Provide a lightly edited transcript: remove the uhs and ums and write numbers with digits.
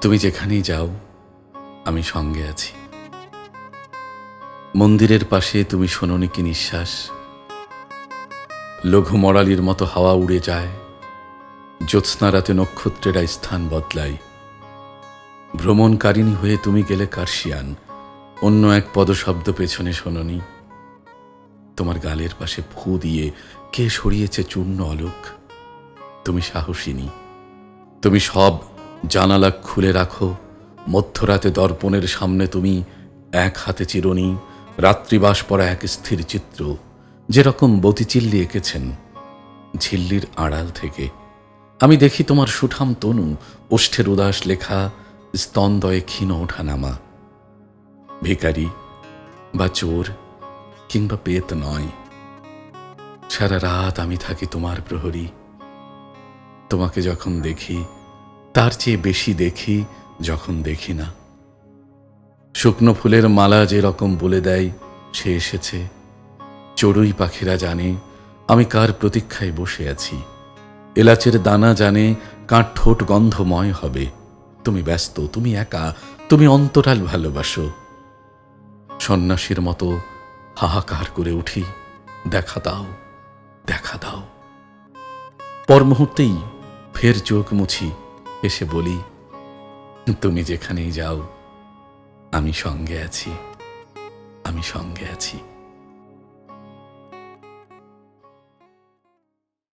তুমি যেখানেই যাও আমি সঙ্গে আছি। মন্দিরের পাশে তুমি শোনোনি কি নিঃশ্বাস? লঘু মরালির মতো হাওয়া উড়ে যায়, জ্যোৎস্না রাতে নক্ষত্রেরা স্থান বদলায়। ভ্রমণকারিণী হয়ে তুমি গেলে কার্শিয়ান, অন্য এক পদশব্দ পেছনে শোনোনি? তোমার গালের পাশে ফু দিয়ে কে সরিয়েছে চূর্ণ অলোক? তুমি সাহসিনী, তুমি সব জানালা খুলে রাখো। মধ্যরাতে দর্পণের সামনে তুমি এক হাতে চিরুনি, রাত্রিবাস পরা এক স্থির চিত্র, যেরকম বতিচিল্লি এঁকেছেন ঝিল্লির আড়াল থেকে। আমি দেখি তোমার সুঠাম তনু, ওষ্ঠের উদাস লেখা, স্তনদয়ে ক্ষীণ ওঠানামা। ভিখারি বা চোর কিংবা পেত নয়, সারা রাত আমি থাকি তোমার প্রহরী। তোমাকে যখন দেখি তার চেয়ে বেশি দেখি যখন দেখি না। শুকনো ফুলের মালা যে রকম বলে দেয় সে এসেছে, চড়ুই পাখিরা জানে আমি কার প্রতীক্ষায় বসে আছি। এলাচের দানা জানে কার ঠোঁট গন্ধময় হবে। তুমি ব্যস্ত, তুমি একা, তুমি অন্তরাল ভালোবাসো। সন্ন্যাসীর মতো হাহাকার করে উঠি, দেখা দাও, দেখা দাও। পর মুহূর্তেই ফের চোখ মুছি, এসে বলি, তুমি যেখানেই যাও আমি সঙ্গে আছি, আমি সঙ্গে আছি।